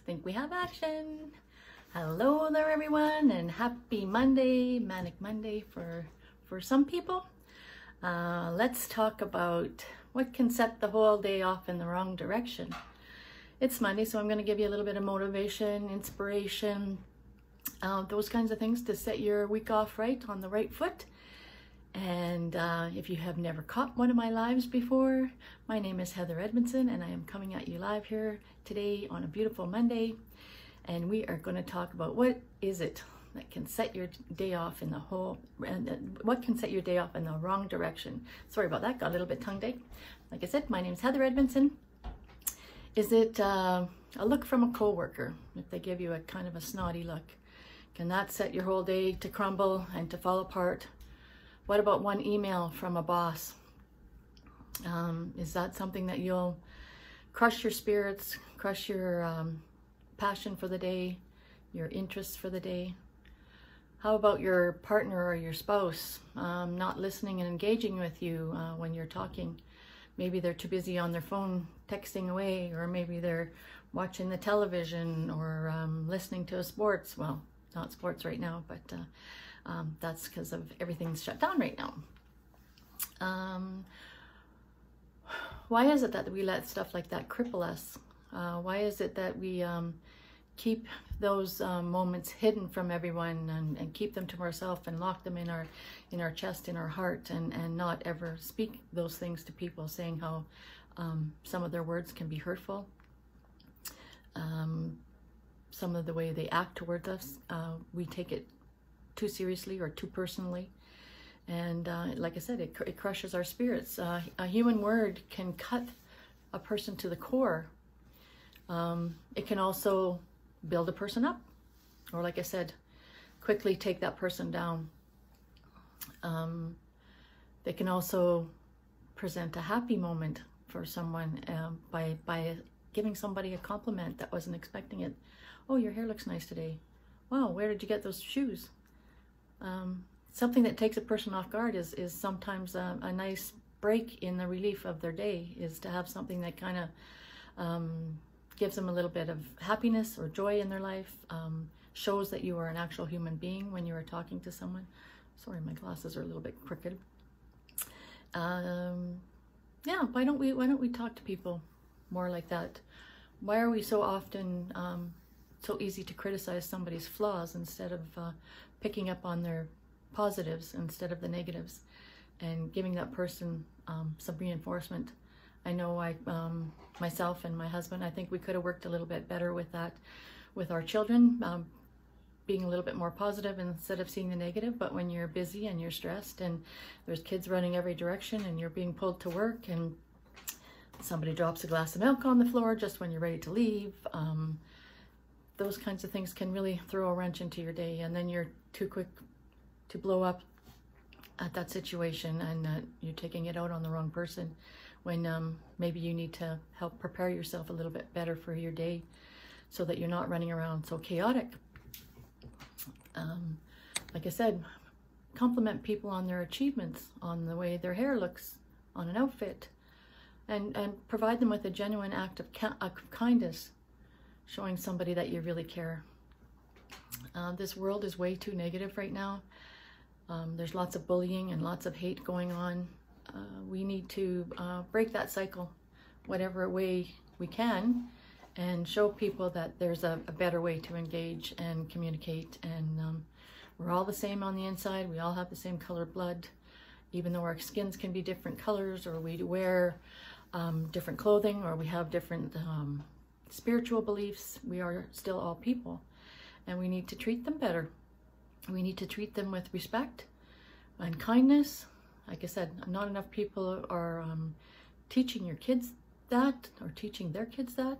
think we have action. Hello there everyone, and happy Monday, Manic Monday for some people. Let's talk about what can set the whole day off in the wrong direction. It's Monday, so I'm going to give you a little bit of motivation, inspiration, those kinds of things to set your week off right on the right foot. And if you have never caught one of my lives before, my name is Heather Edmondson, and I am coming at you live here today on a beautiful Monday. And we are going to talk about what is it that can set your day off in the what can set your day off in the wrong direction. Sorry about that, got a little bit tongue-tied. Like I said, my name is Heather Edmondson. Is it a look from a coworker? If they give you a kind of a snotty look, can that set your whole day to crumble and to fall apart? What about one email from a boss? Is that something that you'll crush your spirits, crush your passion for the day, your interests for the day? How about your partner or your spouse not listening and engaging with you when you're talking? Maybe they're too busy on their phone texting away, or maybe they're watching the television or listening to sports. Well, not sports right now, but that's because of everything's shut down right now. Why is it that we let stuff like that cripple us? Why is it that we keep those moments hidden from everyone and keep them to ourselves and lock them in our chest, in our heart, and not ever speak those things to people, saying how some of their words can be hurtful. Some of the way they act towards us, we take it too seriously or too personally, and like I said, it crushes our spirits. A human word can cut a person to the core. It can also build a person up, or like I said, quickly take that person down. They can also present a happy moment for someone by giving somebody a compliment that wasn't expecting it. Oh, your hair looks nice today. Wow, where did you get those shoes? Something that takes a person off guard is sometimes a nice break in the relief of their day, is to have something that kind of gives them a little bit of happiness or joy in their life, shows that you are an actual human being when you are talking to someone. Sorry, my glasses are a little bit crooked. Yeah, why don't we talk to people more like that? Why are we so often so easy to criticize somebody's flaws instead of picking up on their positives instead of the negatives, and giving that person some reinforcement? I know myself and my husband, I think we could have worked a little bit better with that, with our children, being a little bit more positive instead of seeing the negative. But when you're busy and you're stressed and there's kids running every direction and you're being pulled to work and somebody drops a glass of milk on the floor just when you're ready to leave, those kinds of things can really throw a wrench into your day, and then you're too quick to blow up at that situation, and you're taking it out on the wrong person, when maybe you need to help prepare yourself a little bit better for your day so that you're not running around so chaotic. Like I said, compliment people on their achievements, on the way their hair looks, on an outfit, and provide them with a genuine act of kindness, showing somebody that you really care. This world is way too negative right now. There's lots of bullying and lots of hate going on. We need to break that cycle whatever way we can, and show people that there's a better way to engage and communicate. And we're all the same on the inside. We all have the same colored blood, even though our skins can be different colors, or we wear different clothing, or we have different spiritual beliefs. We are still all people, and we need to treat them better. We need to treat them with respect and kindness. Like I said, not enough people are teaching your kids that, or teaching their kids that.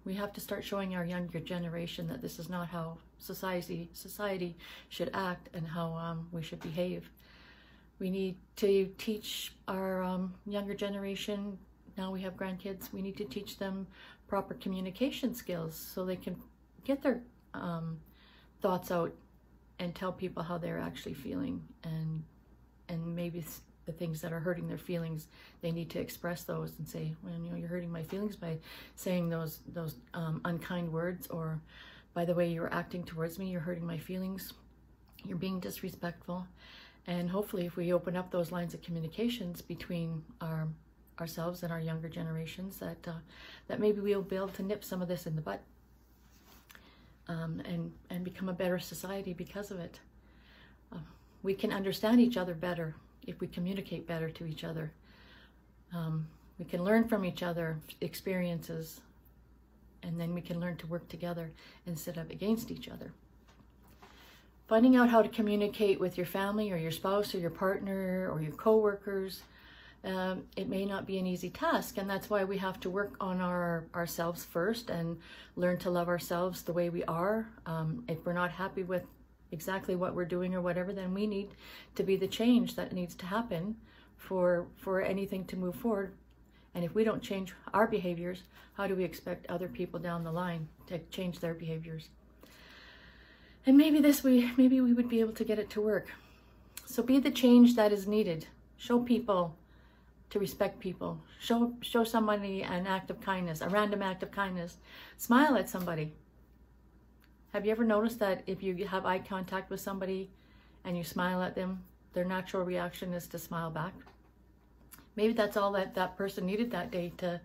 We have to start showing our younger generation that this is not how society should act, and how we should behave. We need to teach our younger generation, now we have grandkids, we need to teach them proper communication skills so they can get their thoughts out and tell people how they're actually feeling, and maybe the things that are hurting their feelings, they need to express those and say, well, you know, you're hurting my feelings by saying those unkind words, or by the way you're acting towards me, you're hurting my feelings, you're being disrespectful. And hopefully if we open up those lines of communications between ourselves and our younger generations, that maybe we'll be able to nip some of this in the bud, and become a better society because of it. We can understand each other better if we communicate better to each other. We can learn from each other experiences, and then we can learn to work together instead of against each other. Finding out how to communicate with your family or your spouse or your partner or your co-workers, it may not be an easy task, and that's why we have to work on ourselves first and learn to love ourselves the way we are. If we're not happy with exactly what we're doing or whatever, then we need to be the change that needs to happen for anything to move forward. And if we don't change our behaviors, how do we expect other people down the line to change their behaviors? And maybe we would be able to get it to work. So be the change that is needed. Show people to respect people. Show somebody an act of kindness, a random act of kindness. Smile at somebody. Have you ever noticed that if you have eye contact with somebody and you smile at them, their natural reaction is to smile back? Maybe that's all that person needed that day to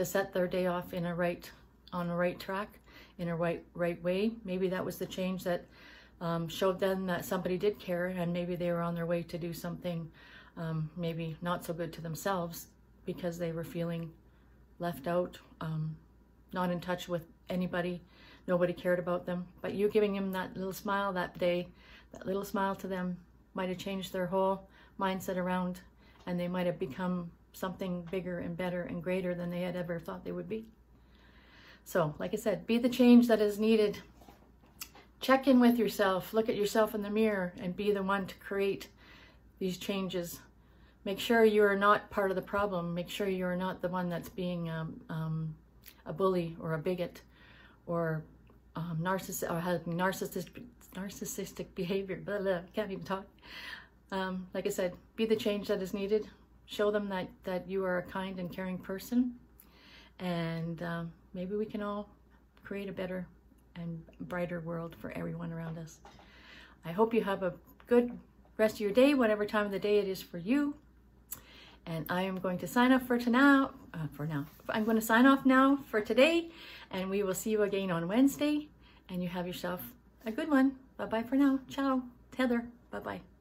set their day off on a right track, in a right way. Maybe that was the change that showed them that somebody did care, and maybe they were on their way to do something maybe not so good to themselves because they were feeling left out, not in touch with anybody. Nobody cared about them. But you giving them that little smile that day, that little smile to them, might have changed their whole mindset around, and they might have become something bigger and better and greater than they had ever thought they would be. So, like I said, be the change that is needed. Check in with yourself, look at yourself in the mirror, and be the one to create these changes. Make sure you are not part of the problem. Make sure you are not the one that's being a bully or a bigot or having narcissistic behavior. Blah, blah, can't even talk. Like I said, be the change that is needed. Show them that you are a kind and caring person, and maybe we can all create a better and brighter world for everyone around us. I hope you have a good rest of your day, whatever time of the day it is for you. And I am going to sign off for now. I'm going to sign off now for today, and we will see you again on Wednesday. And you have yourself a good one. Bye-bye for now. Ciao. Heather. Bye-bye.